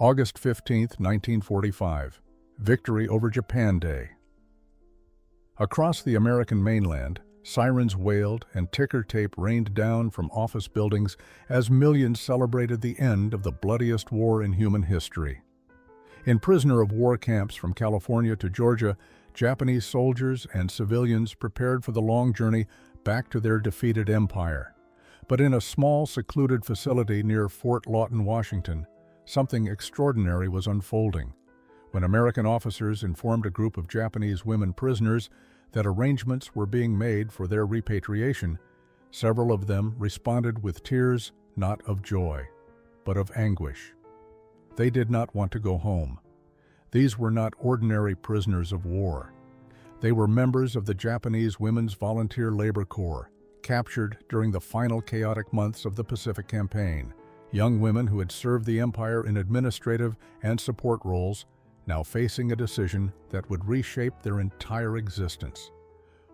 August 15, 1945. Victory over Japan Day. Across the American mainland, sirens wailed and ticker tape rained down from office buildings as millions celebrated the end of the bloodiest war in human history. In prisoner of war camps from California to Georgia, Japanese soldiers and civilians prepared for the long journey back to their defeated empire. But in a small, secluded facility near Fort Lawton, Washington, something extraordinary was unfolding. When American officers informed a group of Japanese women prisoners that arrangements were being made for their repatriation, several of them responded with tears not of joy, but of anguish. They did not want to go home. These were not ordinary prisoners of war. They were members of the Japanese Women's Volunteer Labor Corps, captured during the final chaotic months of the Pacific Campaign. Young women who had served the empire in administrative and support roles, now facing a decision that would reshape their entire existence.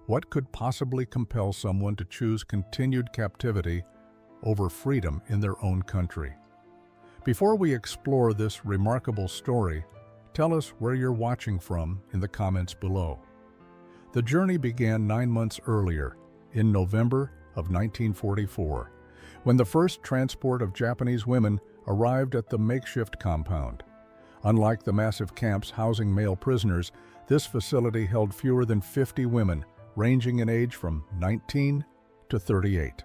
What could possibly compel someone to choose continued captivity over freedom in their own country? Before we explore this remarkable story, tell us where you're watching from in the comments below. The journey began 9 months earlier, in November of 1944, when the first transport of Japanese women arrived at the makeshift compound. Unlike the massive camps housing male prisoners, this facility held fewer than 50 women, ranging in age from 19 to 38.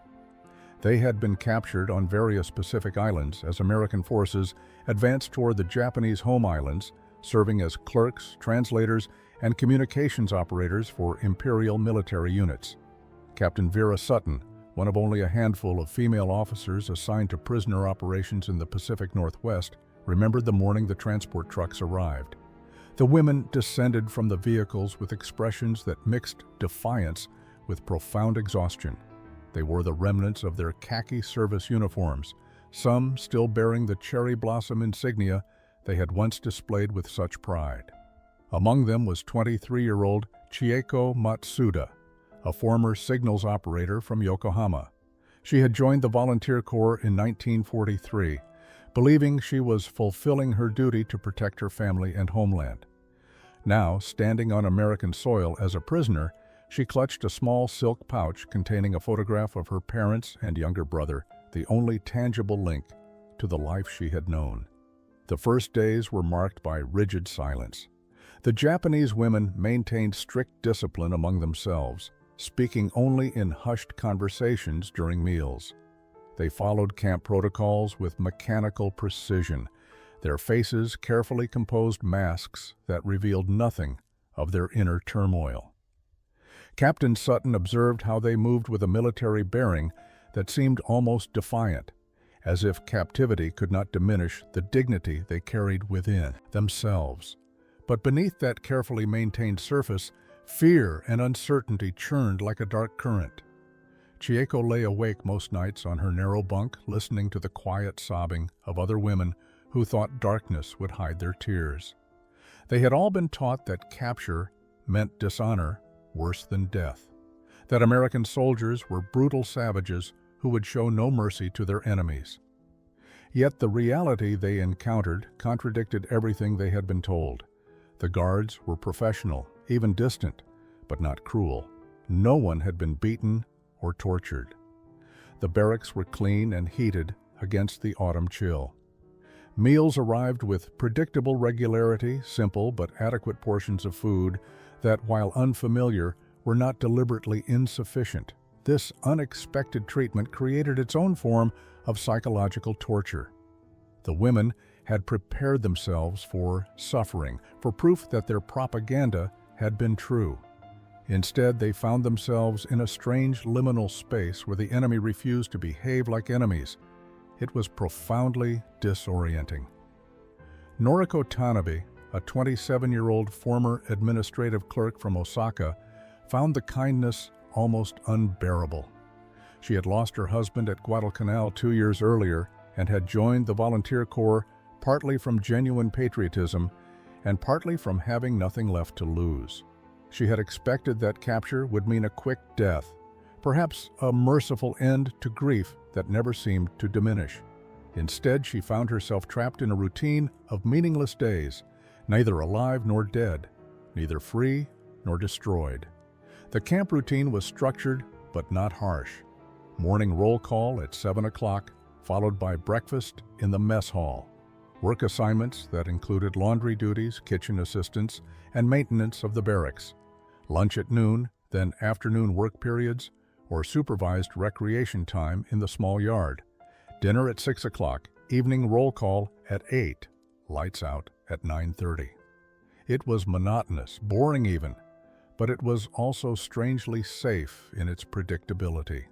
They had been captured on various Pacific islands as American forces advanced toward the Japanese home islands, serving as clerks, translators, and communications operators for Imperial military units. Captain Vera Sutton, one of only a handful of female officers assigned to prisoner operations in the Pacific Northwest, remembered the morning the transport trucks arrived. The women descended from the vehicles with expressions that mixed defiance with profound exhaustion. They wore the remnants of their khaki service uniforms, some still bearing the cherry blossom insignia they had once displayed with such pride. Among them was 23-year-old Chieko Matsuda, a former signals operator from Yokohama. She had joined the Volunteer Corps in 1943, believing she was fulfilling her duty to protect her family and homeland. Now, standing on American soil as a prisoner, she clutched a small silk pouch containing a photograph of her parents and younger brother, the only tangible link to the life she had known. The first days were marked by rigid silence. The Japanese women maintained strict discipline among themselves, speaking only in hushed conversations during meals. They followed camp protocols with mechanical precision, their faces carefully composed masks that revealed nothing of their inner turmoil. Captain Sutton observed how they moved with a military bearing that seemed almost defiant, as if captivity could not diminish the dignity they carried within themselves. But beneath that carefully maintained surface, fear and uncertainty churned like a dark current. Chieko lay awake most nights on her narrow bunk, listening to the quiet sobbing of other women who thought darkness would hide their tears. They had all been taught that capture meant dishonor worse than death, that American soldiers were brutal savages who would show no mercy to their enemies. Yet the reality they encountered contradicted everything they had been told. The guards were professional, even distant, but not cruel. No one had been beaten or tortured. The barracks were clean and heated against the autumn chill. Meals arrived with predictable regularity, simple but adequate portions of food that, while unfamiliar, were not deliberately insufficient. This unexpected treatment created its own form of psychological torture. The women had prepared themselves for suffering, for proof that their propaganda had been true. Instead, they found themselves in a strange liminal space where the enemy refused to behave like enemies. It was profoundly disorienting. Noriko Tanabe, a 27-year-old former administrative clerk from Osaka, found the kindness almost unbearable. She had lost her husband at Guadalcanal 2 years earlier and had joined the Volunteer Corps partly from genuine patriotism and partly from having nothing left to lose. She had expected that capture would mean a quick death, perhaps a merciful end to grief that never seemed to diminish. Instead, she found herself trapped in a routine of meaningless days, neither alive nor dead, neither free nor destroyed. The camp routine was structured but not harsh. Morning roll call at 7 o'clock, followed by breakfast in the mess hall. Work assignments that included laundry duties, kitchen assistance, and maintenance of the barracks. Lunch at noon, then afternoon work periods, or supervised recreation time in the small yard. Dinner at 6 o'clock, evening roll call at 8, lights out at 9:30. It was monotonous, boring even, but it was also strangely safe in its predictability.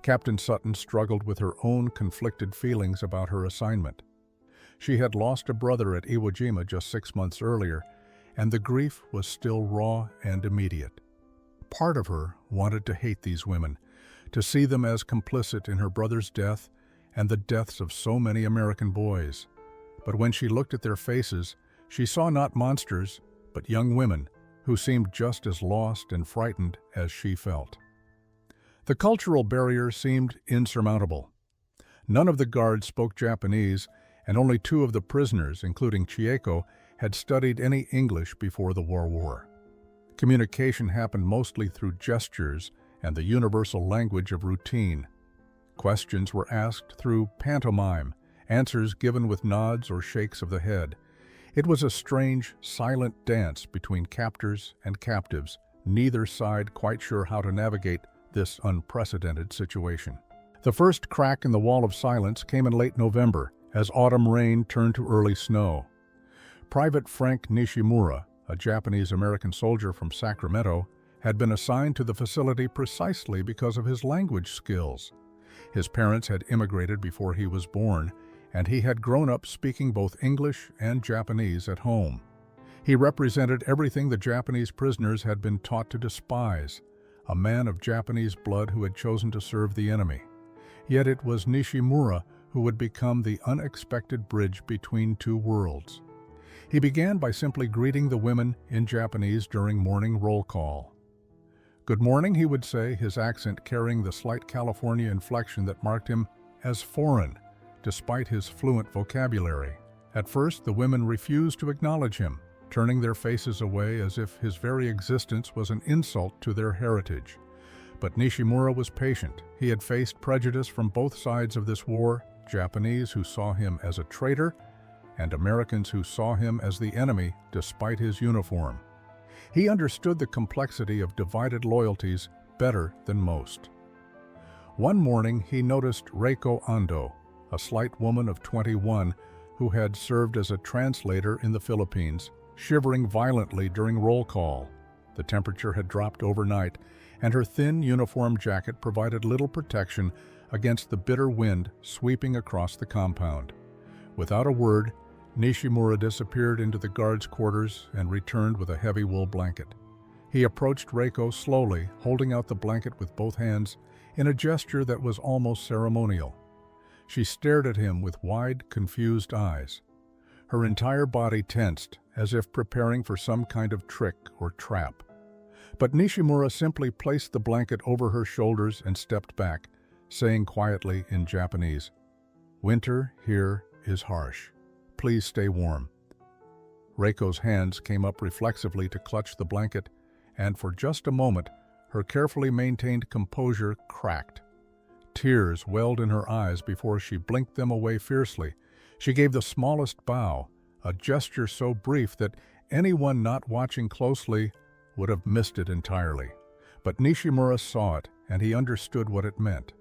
Captain Sutton struggled with her own conflicted feelings about her assignment. She had lost a brother at Iwo Jima just 6 months earlier, and the grief was still raw and immediate. Part of her wanted to hate these women, to see them as complicit in her brother's death and the deaths of so many American boys. But when she looked at their faces, she saw not monsters, but young women who seemed just as lost and frightened as she felt. The cultural barrier seemed insurmountable. None of the guards spoke Japanese, and only 2 of the prisoners, including Chieko, had studied any English before the war. Communication happened mostly through gestures and the universal language of routine. Questions were asked through pantomime, answers given with nods or shakes of the head. It was a strange, silent dance between captors and captives, neither side quite sure how to navigate this unprecedented situation. The first crack in the wall of silence came in late November, as autumn rain turned to early snow. Private Frank Nishimura, a Japanese-American soldier from Sacramento, had been assigned to the facility precisely because of his language skills. His parents had immigrated before he was born, and he had grown up speaking both English and Japanese at home. He represented everything the Japanese prisoners had been taught to despise, a man of Japanese blood who had chosen to serve the enemy. Yet it was Nishimura who would become the unexpected bridge between 2 worlds. He began by simply greeting the women in Japanese during morning roll call. "Good morning," he would say, his accent carrying the slight California inflection that marked him as foreign, despite his fluent vocabulary. At first, the women refused to acknowledge him, turning their faces away as if his very existence was an insult to their heritage. But Nishimura was patient. He had faced prejudice from both sides of this war, Japanese who saw him as a traitor, and Americans who saw him as the enemy despite his uniform. He understood the complexity of divided loyalties better than most. One morning, he noticed Reiko Ando, a slight woman of 21 who had served as a translator in the Philippines, shivering violently during roll call. The temperature had dropped overnight, and her thin uniform jacket provided little protection against the bitter wind sweeping across the compound. Without a word, Nishimura disappeared into the guards' quarters and returned with a heavy wool blanket. He approached Reiko slowly, holding out the blanket with both hands in a gesture that was almost ceremonial. She stared at him with wide, confused eyes. Her entire body tensed, as if preparing for some kind of trick or trap. But Nishimura simply placed the blanket over her shoulders and stepped back, saying quietly in Japanese, "Winter here is harsh. Please stay warm." Reiko's hands came up reflexively to clutch the blanket, and for just a moment, her carefully maintained composure cracked. Tears welled in her eyes before she blinked them away fiercely. She gave the smallest bow, a gesture so brief that anyone not watching closely would have missed it entirely. But Nishimura saw it, and he understood what it meant.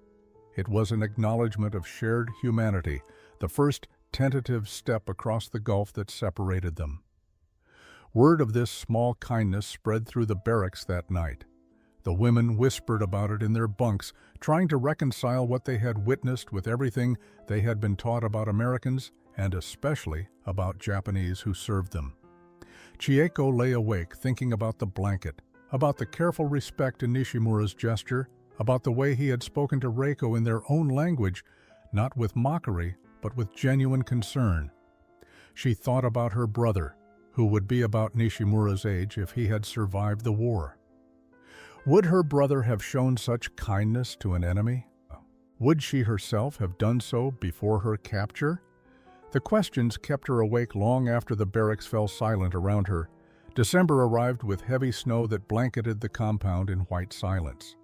It was an acknowledgement of shared humanity, the first tentative step across the gulf that separated them. Word of this small kindness spread through the barracks that night. The women whispered about it in their bunks, trying to reconcile what they had witnessed with everything they had been taught about Americans, and especially about Japanese who served them. Chieko lay awake thinking about the blanket, about the careful respect in Nishimura's gesture, about the way he had spoken to Reiko in their own language, not with mockery, but with genuine concern. She thought about her brother, who would be about Nishimura's age if he had survived the war. Would her brother have shown such kindness to an enemy? Would she herself have done so before her capture? The questions kept her awake long after the barracks fell silent around her. December arrived with heavy snow that blanketed the compound in white silence.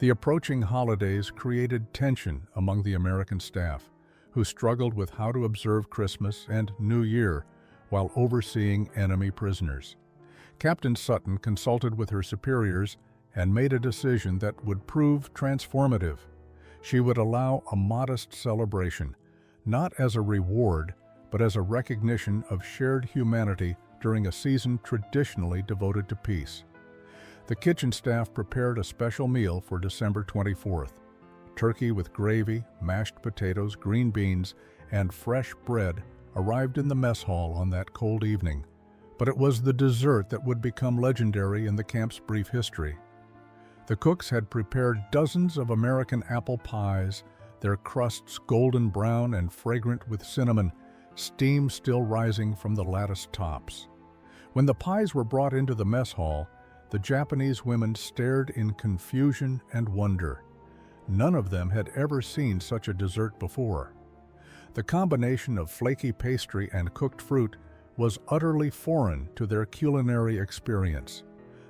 The approaching holidays created tension among the American staff, who struggled with how to observe Christmas and New Year while overseeing enemy prisoners. Captain Sutton consulted with her superiors and made a decision that would prove transformative. She would allow a modest celebration, not as a reward, but as a recognition of shared humanity during a season traditionally devoted to peace. The kitchen staff prepared a special meal for December 24th. Turkey with gravy, mashed potatoes, green beans, and fresh bread arrived in the mess hall on that cold evening. But it was the dessert that would become legendary in the camp's brief history. The cooks had prepared dozens of American apple pies, their crusts golden brown and fragrant with cinnamon, steam still rising from the lattice tops. When the pies were brought into the mess hall, the Japanese women stared in confusion and wonder. None of them had ever seen such a dessert before. The combination of flaky pastry and cooked fruit was utterly foreign to their culinary experience.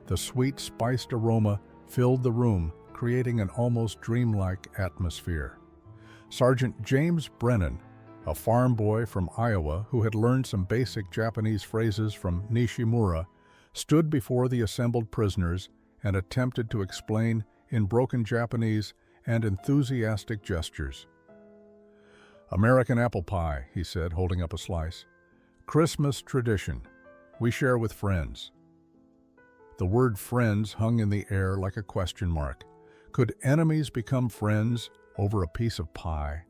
The sweet, spiced aroma filled the room, creating an almost dreamlike atmosphere. Sergeant James Brennan, a farm boy from Iowa who had learned some basic Japanese phrases from Nishimura, stood before the assembled prisoners and attempted to explain in broken Japanese and enthusiastic gestures. "American apple pie," he said, holding up a slice. "Christmas tradition. We share with friends." The word friends hung in the air like a question mark. Could enemies become friends over a piece of pie?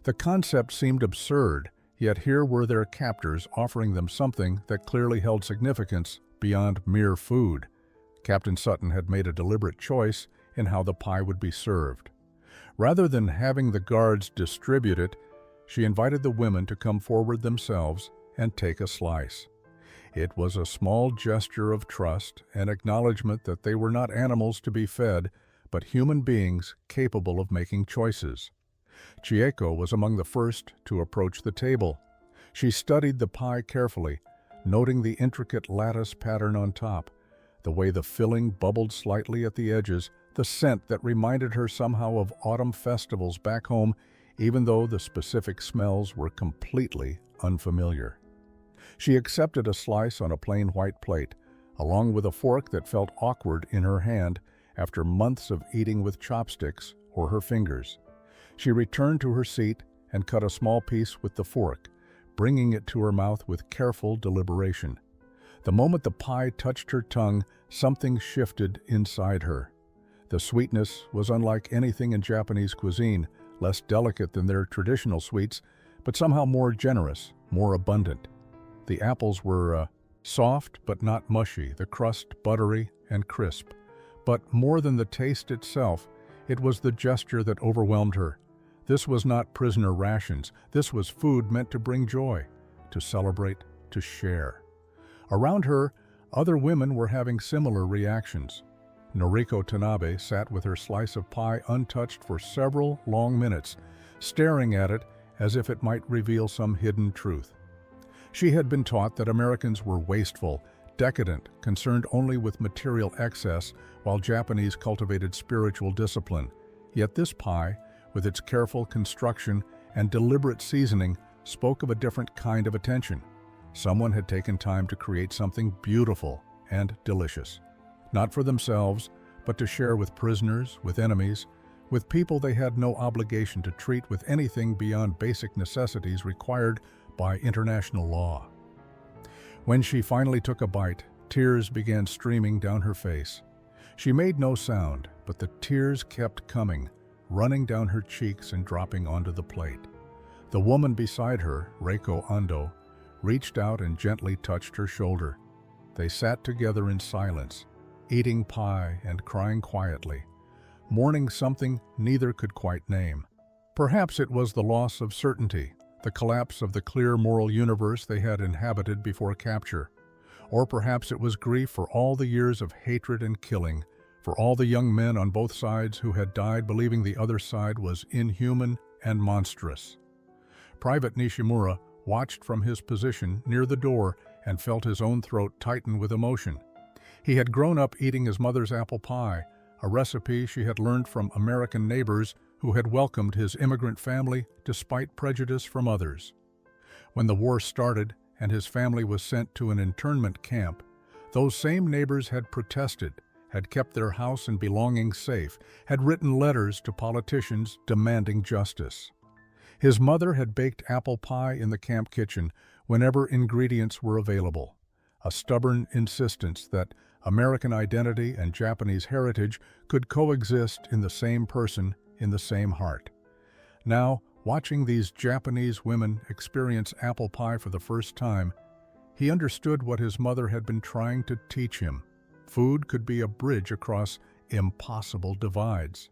The concept seemed absurd, yet here were their captors offering them something that clearly held significance beyond mere food. Captain Sutton had made a deliberate choice in how the pie would be served. Rather than having the guards distribute it, she invited the women to come forward themselves and take a slice. It was a small gesture of trust and acknowledgement that they were not animals to be fed, but human beings capable of making choices. Chieko was among the first to approach the table. She studied the pie carefully, noting the intricate lattice pattern on top, the way the filling bubbled slightly at the edges, the scent that reminded her somehow of autumn festivals back home, even though the specific smells were completely unfamiliar. She accepted a slice on a plain white plate, along with a fork that felt awkward in her hand after months of eating with chopsticks or her fingers. She returned to her seat and cut a small piece with the fork, bringing it to her mouth with careful deliberation. The moment the pie touched her tongue, something shifted inside her. The sweetness was unlike anything in Japanese cuisine, less delicate than their traditional sweets, but somehow more generous, more abundant. The apples were soft but not mushy, the crust buttery and crisp. But more than the taste itself, it was the gesture that overwhelmed her. This was not prisoner rations. This was food meant to bring joy, to celebrate, to share. Around her, other women were having similar reactions. Noriko Tanabe sat with her slice of pie untouched for several long minutes, staring at it as if it might reveal some hidden truth. She had been taught that Americans were wasteful, decadent, concerned only with material excess, while Japanese cultivated spiritual discipline. Yet this pie, with its careful construction and deliberate seasoning, spoke of a different kind of attention. Someone had taken time to create something beautiful and delicious, not for themselves, but to share with prisoners, with enemies, with people they had no obligation to treat with anything beyond basic necessities required by international law. When she finally took a bite, tears began streaming down her face. She made no sound, but the tears kept coming, running down her cheeks and dropping onto the plate. The woman beside her, Reiko Ando, reached out and gently touched her shoulder. They sat together in silence, eating pie and crying quietly, mourning something neither could quite name. Perhaps it was the loss of certainty, the collapse of the clear moral universe they had inhabited before capture. Or perhaps it was grief for all the years of hatred and killing, for all the young men on both sides who had died believing the other side was inhuman and monstrous. Private Nishimura watched from his position near the door and felt his own throat tighten with emotion. He had grown up eating his mother's apple pie, a recipe she had learned from American neighbors who had welcomed his immigrant family despite prejudice from others. When the war started and his family was sent to an internment camp, those same neighbors had protested, had kept their house and belongings safe, had written letters to politicians demanding justice. His mother had baked apple pie in the camp kitchen whenever ingredients were available, a stubborn insistence that American identity and Japanese heritage could coexist in the same person, in the same heart. Now, watching these Japanese women experience apple pie for the first time, he understood what his mother had been trying to teach him. Food could be a bridge across impossible divides.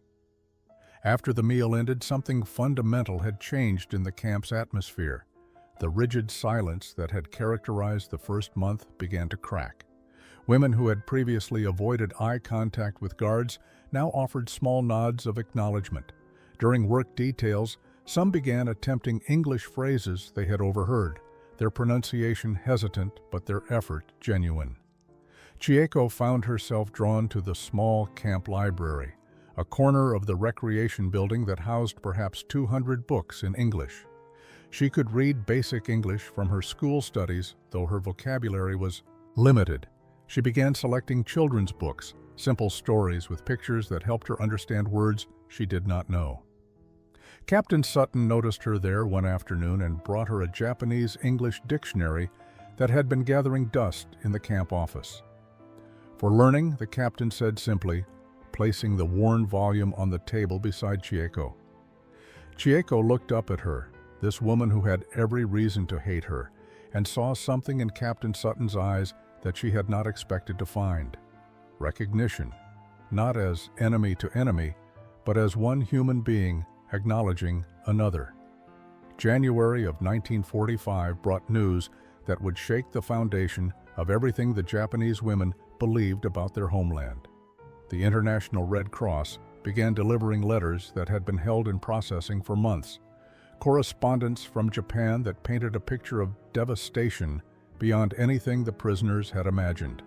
After the meal ended, something fundamental had changed in the camp's atmosphere. The rigid silence that had characterized the first month began to crack. Women who had previously avoided eye contact with guards now offered small nods of acknowledgement. During work details, some began attempting English phrases they had overheard, their pronunciation hesitant but their effort genuine. Chieko found herself drawn to the small camp library, a corner of the recreation building that housed perhaps 200 books in English. She could read basic English from her school studies, though her vocabulary was limited. She began selecting children's books, simple stories with pictures that helped her understand words she did not know. Captain Sutton noticed her there one afternoon and brought her a Japanese-English dictionary that had been gathering dust in the camp office. For learning, the captain said simply, placing the worn volume on the table beside Chieko. Chieko looked up at her, this woman who had every reason to hate her, and saw something in Captain Sutton's eyes that she had not expected to find. Recognition, not as enemy to enemy, but as one human being acknowledging another. January of 1945 brought news that would shake the foundation of everything the Japanese women believed about their homeland. The International Red Cross began delivering letters that had been held in processing for months, correspondence from Japan that painted a picture of devastation beyond anything the prisoners had imagined.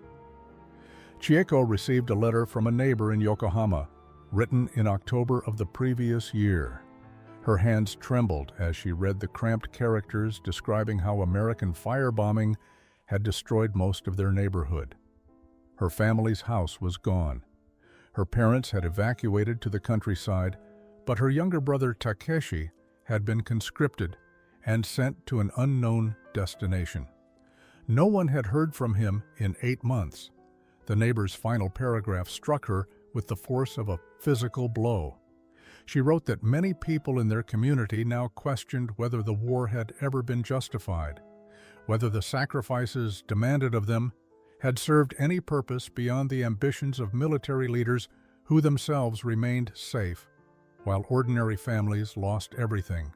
Chieko received a letter from a neighbor in Yokohama, written in October of the previous year. Her hands trembled as she read the cramped characters describing how American firebombing had destroyed most of their neighborhood. Her family's house was gone. Her parents had evacuated to the countryside, but her younger brother Takeshi had been conscripted and sent to an unknown destination. No one had heard from him in 8 months. The neighbor's final paragraph struck her with the force of a physical blow. She wrote that many people in their community now questioned whether the war had ever been justified, whether the sacrifices demanded of them had served any purpose beyond the ambitions of military leaders who themselves remained safe, while ordinary families lost everything.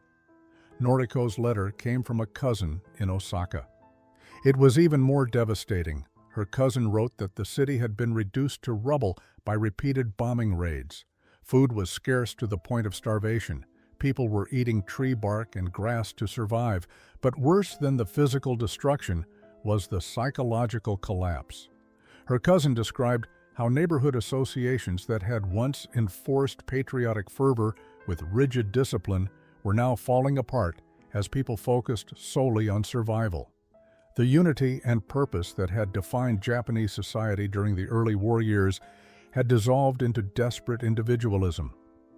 Noriko's letter came from a cousin in Osaka. It was even more devastating. Her cousin wrote that the city had been reduced to rubble by repeated bombing raids. Food was scarce to the point of starvation. People were eating tree bark and grass to survive, but worse than the physical destruction was the psychological collapse. Her cousin described how neighborhood associations that had once enforced patriotic fervor with rigid discipline were now falling apart as people focused solely on survival. The unity and purpose that had defined Japanese society during the early war years had dissolved into desperate individualism.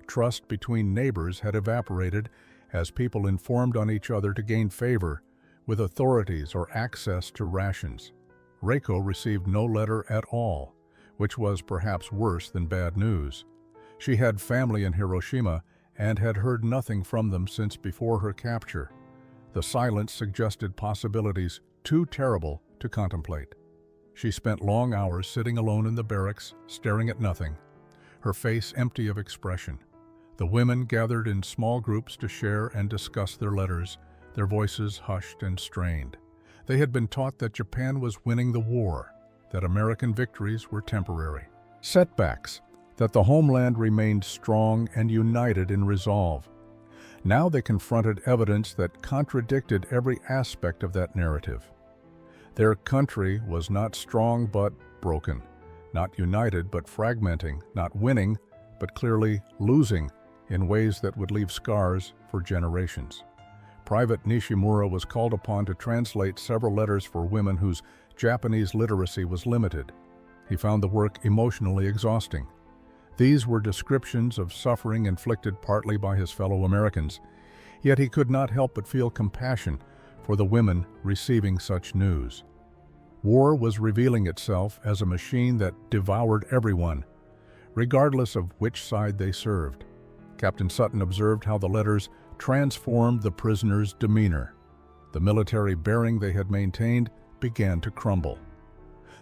Trust between neighbors had evaporated as people informed on each other to gain favor with authorities or access to rations. Reiko received no letter at all, which was perhaps worse than bad news. She had family in Hiroshima and had heard nothing from them since before her capture. The silence suggested possibilities too terrible to contemplate. She spent long hours sitting alone in the barracks, staring at nothing, her face empty of expression. The women gathered in small groups to share and discuss their letters, their voices hushed and strained. They had been taught that Japan was winning the war, that American victories were temporary. Setbacks, that the homeland remained strong and united in resolve. Now they confronted evidence that contradicted every aspect of that narrative. Their country was not strong but broken, not united but fragmenting, not winning but clearly losing in ways that would leave scars for generations. Private Nishimura was called upon to translate several letters for women whose Japanese literacy was limited. He found the work emotionally exhausting. These were descriptions of suffering inflicted partly by his fellow Americans, yet he could not help but feel compassion for the women receiving such news. War was revealing itself as a machine that devoured everyone, regardless of which side they served. Captain Sutton observed how the letters transformed the prisoners' demeanor. The military bearing they had maintained began to crumble.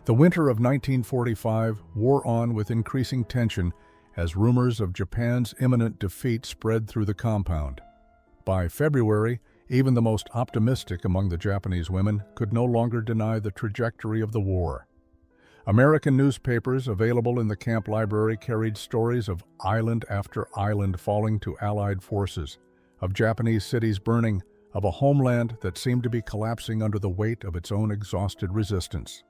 The winter of 1945 wore on with increasing tension as rumors of Japan's imminent defeat spread through the compound. By February, even the most optimistic among the Japanese women could no longer deny the trajectory of the war. American newspapers available in the camp library carried stories of island after island falling to Allied forces, of Japanese cities burning, of a homeland that seemed to be collapsing under the weight of its own exhausted resistance.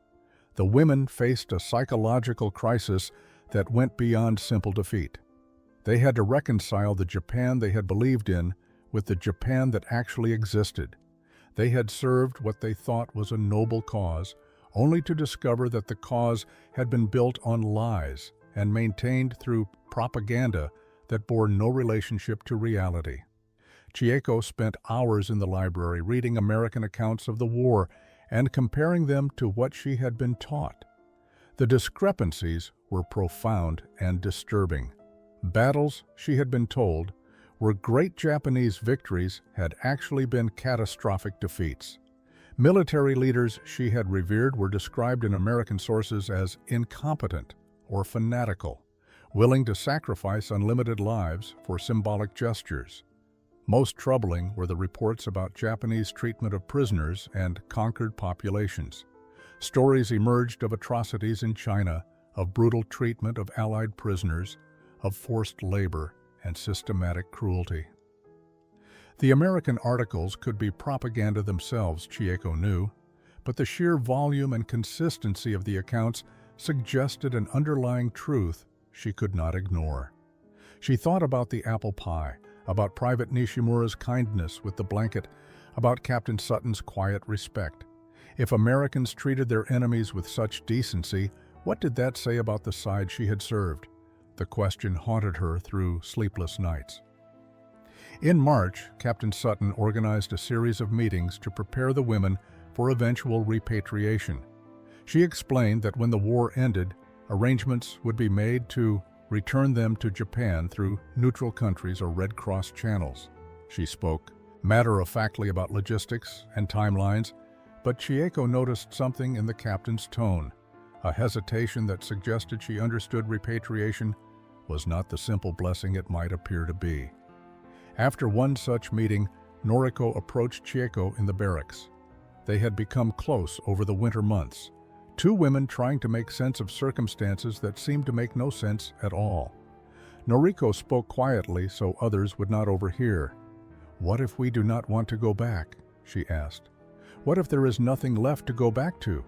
The women faced a psychological crisis that went beyond simple defeat. They had to reconcile the Japan they had believed in with the Japan that actually existed. They had served what they thought was a noble cause, only to discover that the cause had been built on lies and maintained through propaganda that bore no relationship to reality. Chieko spent hours in the library reading American accounts of the war and comparing them to what she had been taught. The discrepancies were profound and disturbing. Battles, she had been told, where great Japanese victories had actually been catastrophic defeats. Military leaders she had revered were described in American sources as incompetent or fanatical, willing to sacrifice unlimited lives for symbolic gestures. Most troubling were the reports about Japanese treatment of prisoners and conquered populations. Stories emerged of atrocities in China, of brutal treatment of Allied prisoners, of forced labor and systematic cruelty. The American articles could be propaganda themselves, Chieko knew, but the sheer volume and consistency of the accounts suggested an underlying truth she could not ignore. She thought about the apple pie, about Private Nishimura's kindness with the blanket, about Captain Sutton's quiet respect. If Americans treated their enemies with such decency, what did that say about the side she had served? The question haunted her through sleepless nights. In March, Captain Sutton organized a series of meetings to prepare the women for eventual repatriation. She explained that when the war ended, arrangements would be made to return them to Japan through neutral countries or Red Cross channels. She spoke matter-of-factly about logistics and timelines, but Chieko noticed something in the captain's tone, a hesitation that suggested she understood repatriation was not the simple blessing it might appear to be. After one such meeting, Noriko approached Chieko in the barracks. They had become close over the winter months, two women trying to make sense of circumstances that seemed to make no sense at all. Noriko spoke quietly so others would not overhear. "What if we do not want to go back?" she asked. "What if there is nothing left to go back to?"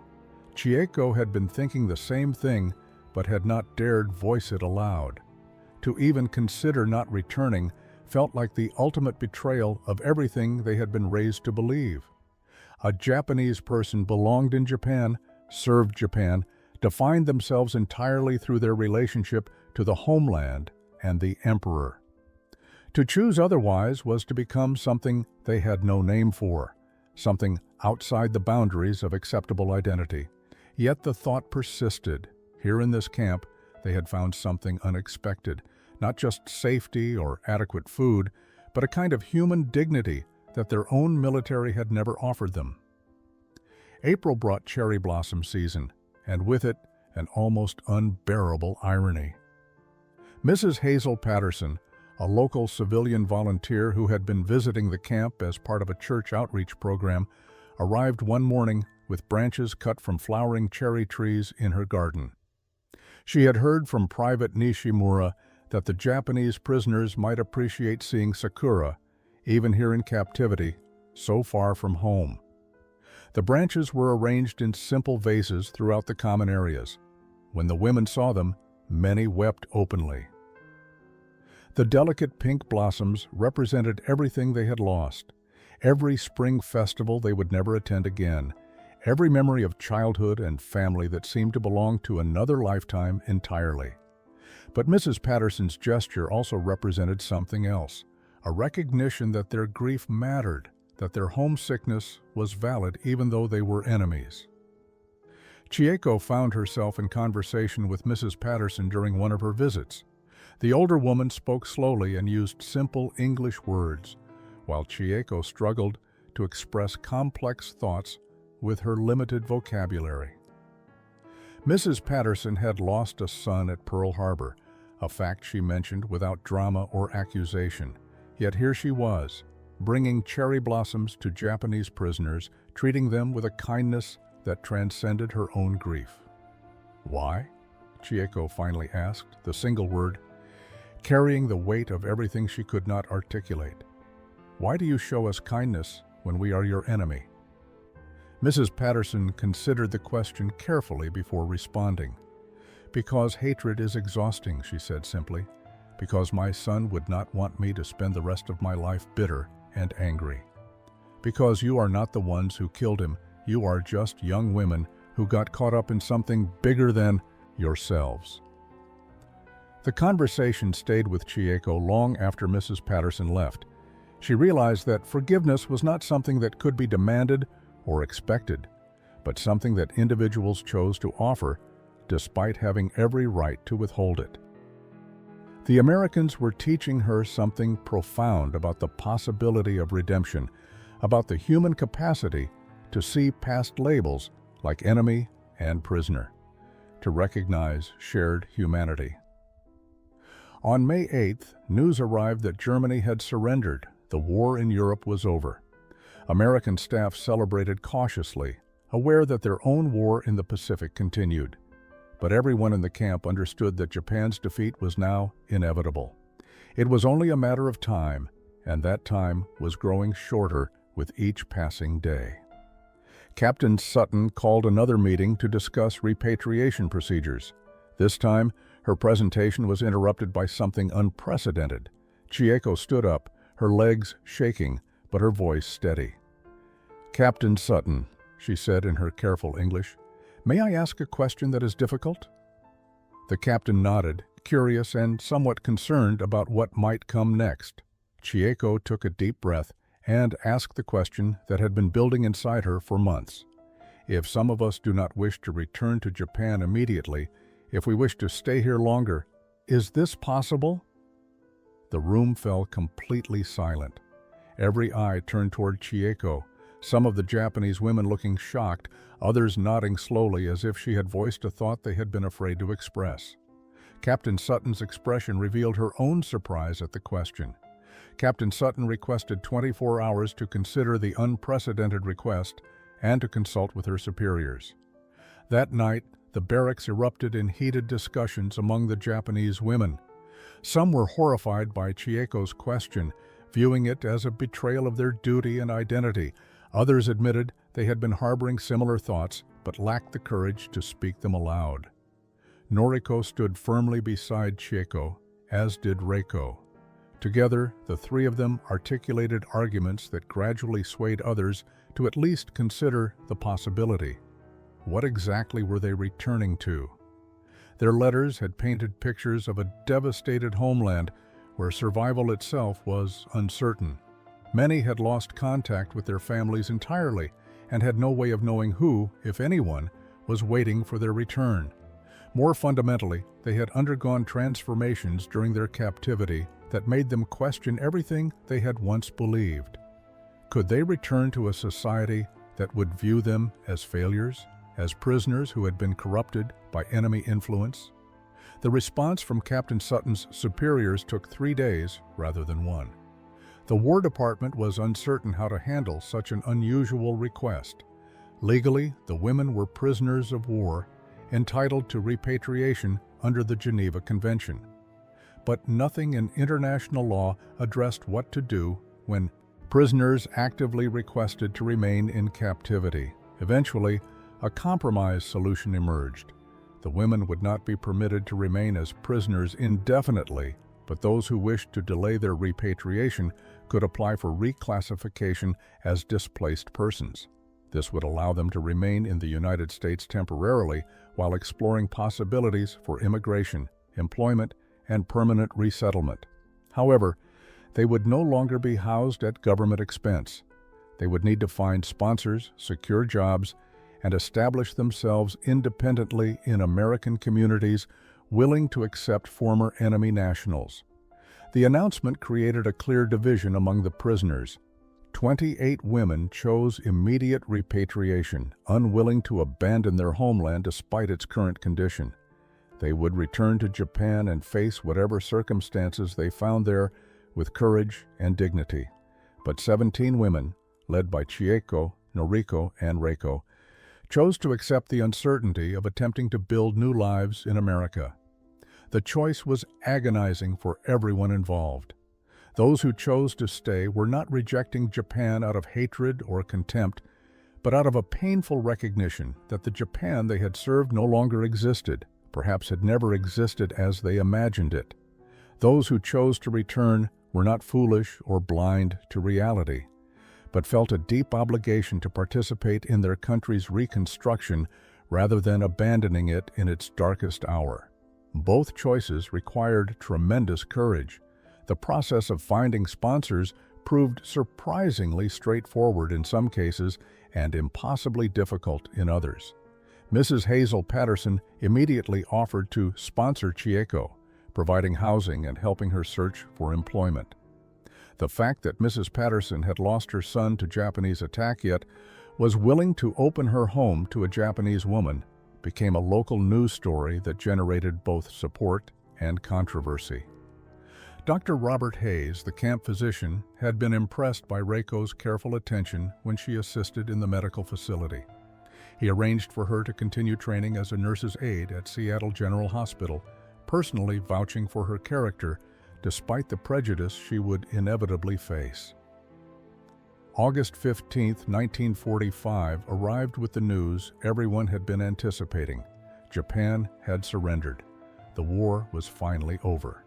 Chieko had been thinking the same thing, but had not dared voice it aloud. To even consider not returning felt like the ultimate betrayal of everything they had been raised to believe. A Japanese person belonged in Japan, served Japan, defined themselves entirely through their relationship to the homeland and the emperor. To choose otherwise was to become something they had no name for, something outside the boundaries of acceptable identity. Yet the thought persisted. Here in this camp, they had found something unexpected, not just safety or adequate food, but a kind of human dignity that their own military had never offered them. April brought cherry blossom season, and with it, an almost unbearable irony. Mrs. Hazel Patterson, a local civilian volunteer who had been visiting the camp as part of a church outreach program, arrived one morning with branches cut from flowering cherry trees in her garden. She had heard from Private Nishimura that the Japanese prisoners might appreciate seeing sakura, even here in captivity, so far from home. The branches were arranged in simple vases throughout the common areas. When the women saw them, many wept openly. The delicate pink blossoms represented everything they had lost, every spring festival they would never attend again, every memory of childhood and family that seemed to belong to another lifetime entirely. But Mrs. Patterson's gesture also represented something else, a recognition that their grief mattered, that their homesickness was valid even though they were enemies. Chieko found herself in conversation with Mrs. Patterson during one of her visits. The older woman spoke slowly and used simple English words, while Chieko struggled to express complex thoughts with her limited vocabulary. Mrs. Patterson had lost a son at Pearl Harbor, a fact she mentioned without drama or accusation. Yet here she was, bringing cherry blossoms to Japanese prisoners, treating them with a kindness that transcended her own grief. Why? Chieko finally asked, the single word, carrying the weight of everything she could not articulate. Why do you show us kindness when we are your enemy? Mrs. Patterson considered the question carefully before responding. Because hatred is exhausting, she said simply. Because my son would not want me to spend the rest of my life bitter and angry. Because you are not the ones who killed him, you are just young women who got caught up in something bigger than yourselves. The conversation stayed with Chieko long after Mrs. Patterson left. She realized that forgiveness was not something that could be demanded or expected, but something that individuals chose to offer despite having every right to withhold it. The Americans were teaching her something profound about the possibility of redemption, about the human capacity to see past labels like enemy and prisoner, to recognize shared humanity. On May 8th, news arrived that Germany had surrendered. The war in Europe was over. American staff celebrated cautiously, aware that their own war in the Pacific continued. But everyone in the camp understood that Japan's defeat was now inevitable. It was only a matter of time, and that time was growing shorter with each passing day. Captain Sutton called another meeting to discuss repatriation procedures. This time, her presentation was interrupted by something unprecedented. Chieko stood up, her legs shaking, but her voice steady. "Captain Sutton," she said in her careful English, "may I ask a question that is difficult?" The captain nodded, curious and somewhat concerned about what might come next. Chieko took a deep breath and asked the question that had been building inside her for months. If some of us do not wish to return to Japan immediately, if we wish to stay here longer, is this possible? The room fell completely silent. Every eye turned toward Chieko, some of the Japanese women looking shocked, others nodding slowly as if she had voiced a thought they had been afraid to express. Captain Sutton's expression revealed her own surprise at the question. Captain Sutton requested 24 hours to consider the unprecedented request and to consult with her superiors. That night, the barracks erupted in heated discussions among the Japanese women. Some were horrified by Chieko's question, viewing it as a betrayal of their duty and identity. Others admitted they had been harboring similar thoughts but lacked the courage to speak them aloud. Noriko stood firmly beside Chieko, as did Reiko. Together, the three of them articulated arguments that gradually swayed others to at least consider the possibility. What exactly were they returning to? Their letters had painted pictures of a devastated homeland where survival itself was uncertain. Many had lost contact with their families entirely and had no way of knowing who, if anyone, was waiting for their return. More fundamentally, they had undergone transformations during their captivity that made them question everything they had once believed. Could they return to a society that would view them as failures, as prisoners who had been corrupted by enemy influence? The response from Captain Sutton's superiors took 3 days rather than 1. The War Department was uncertain how to handle such an unusual request. Legally, the women were prisoners of war, entitled to repatriation under the Geneva Convention. But nothing in international law addressed what to do when prisoners actively requested to remain in captivity. Eventually, a compromise solution emerged. The women would not be permitted to remain as prisoners indefinitely, but those who wished to delay their repatriation could apply for reclassification as displaced persons. This would allow them to remain in the United States temporarily while exploring possibilities for immigration, employment, and permanent resettlement. However, they would no longer be housed at government expense. They would need to find sponsors, secure jobs, and establish themselves independently in American communities willing to accept former enemy nationals. The announcement created a clear division among the prisoners. 28 women chose immediate repatriation, unwilling to abandon their homeland despite its current condition. They would return to Japan and face whatever circumstances they found there with courage and dignity. But 17 women, led by Chieko, Noriko, and Reiko, chose to accept the uncertainty of attempting to build new lives in America. The choice was agonizing for everyone involved. Those who chose to stay were not rejecting Japan out of hatred or contempt, but out of a painful recognition that the Japan they had served no longer existed, perhaps had never existed as they imagined it. Those who chose to return were not foolish or blind to reality, but felt a deep obligation to participate in their country's reconstruction rather than abandoning it in its darkest hour. Both choices required tremendous courage. The process of finding sponsors proved surprisingly straightforward in some cases and impossibly difficult in others. Mrs. Hazel Patterson immediately offered to sponsor Chieko, providing housing and helping her search for employment. The fact that Mrs. Patterson had lost her son to Japanese attack yet was willing to open her home to a Japanese woman became a local news story that generated both support and controversy. Dr. Robert Hayes, the camp physician, had been impressed by Reiko's careful attention when she assisted in the medical facility. He arranged for her to continue training as a nurse's aide at Seattle General Hospital, personally vouching for her character despite the prejudice she would inevitably face. August 15, 1945 arrived with the news everyone had been anticipating. Japan had surrendered. The war was finally over.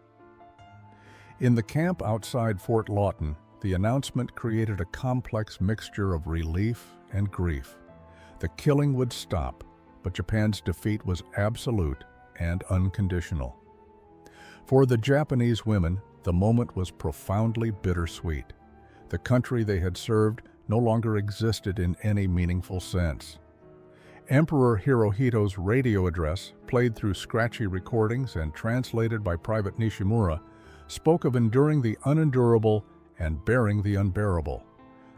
In the camp outside Fort Lawton, the announcement created a complex mixture of relief and grief. The killing would stop, but Japan's defeat was absolute and unconditional. For the Japanese women, the moment was profoundly bittersweet. The country they had served no longer existed in any meaningful sense. Emperor Hirohito's radio address, played through scratchy recordings and translated by Private Nishimura, spoke of enduring the unendurable and bearing the unbearable.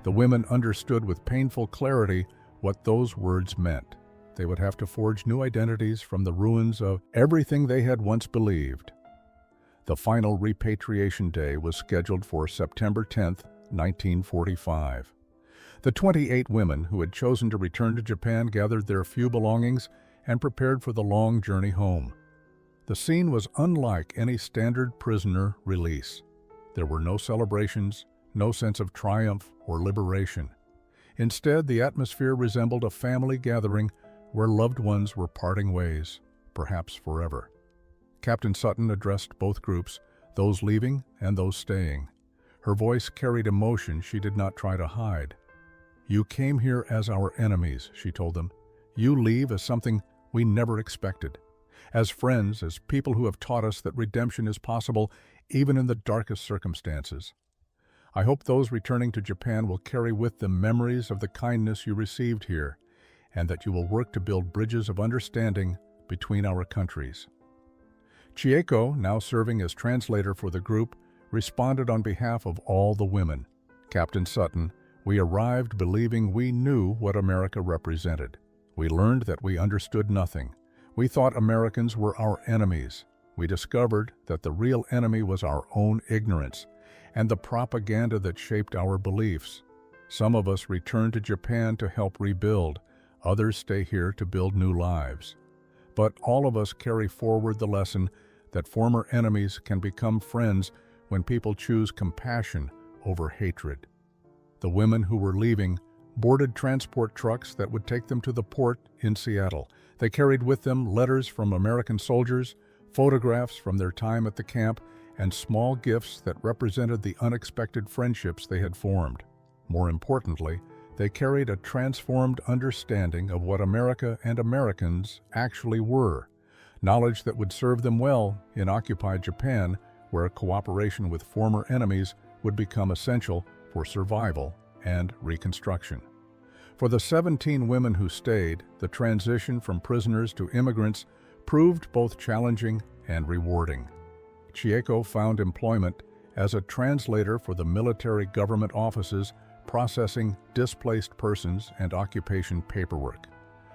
The women understood with painful clarity what those words meant. They would have to forge new identities from the ruins of everything they had once believed. The final repatriation day was scheduled for September 10, 1945. The 28 women who had chosen to return to Japan gathered their few belongings and prepared for the long journey home. The scene was unlike any standard prisoner release. There were no celebrations, no sense of triumph or liberation. Instead, the atmosphere resembled a family gathering where loved ones were parting ways, perhaps forever. Captain Sutton addressed both groups, those leaving and those staying. Her voice carried emotion she did not try to hide. "You came here as our enemies," she told them. "You leave as something we never expected. As friends, as people who have taught us that redemption is possible even in the darkest circumstances. I hope those returning to Japan will carry with them memories of the kindness you received here, and that you will work to build bridges of understanding between our countries." Chieko, now serving as translator for the group, responded on behalf of all the women. "Captain Sutton, we arrived believing we knew what America represented. We learned that we understood nothing. We thought Americans were our enemies. We discovered that the real enemy was our own ignorance and the propaganda that shaped our beliefs. Some of us return to Japan to help rebuild. Others stay here to build new lives. But all of us carry forward the lesson that former enemies can become friends when people choose compassion over hatred. The women who were leaving boarded transport trucks that would take them to the port in Seattle. They carried with them letters from American soldiers, photographs from their time at the camp, and small gifts that represented the unexpected friendships they had formed. More importantly, they carried a transformed understanding of what America and Americans actually were, knowledge that would serve them well in occupied Japan, where cooperation with former enemies would become essential for survival and reconstruction. For the 17 women who stayed, the transition from prisoners to immigrants proved both challenging and rewarding. Chieko found employment as a translator for the military government offices processing displaced persons and occupation paperwork.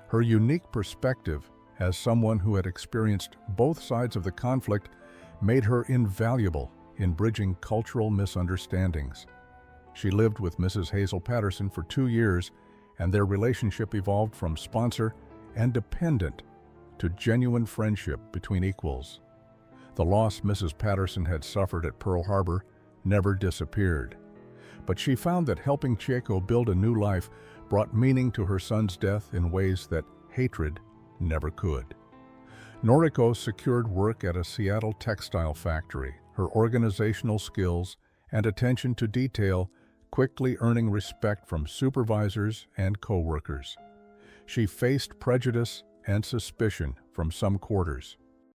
Her unique perspective as someone who had experienced both sides of the conflict made her invaluable in bridging cultural misunderstandings. She lived with Mrs. Hazel Patterson for 2 years, and their relationship evolved from sponsor and dependent to genuine friendship between equals. The loss Mrs. Patterson had suffered at Pearl Harbor never disappeared, but she found that helping Chieko build a new life brought meaning to her son's death in ways that hatred never could. Noriko secured work at a Seattle textile factory, her organizational skills and attention to detail quickly earning respect from supervisors and co-workers. She faced prejudice and suspicion from some quarters,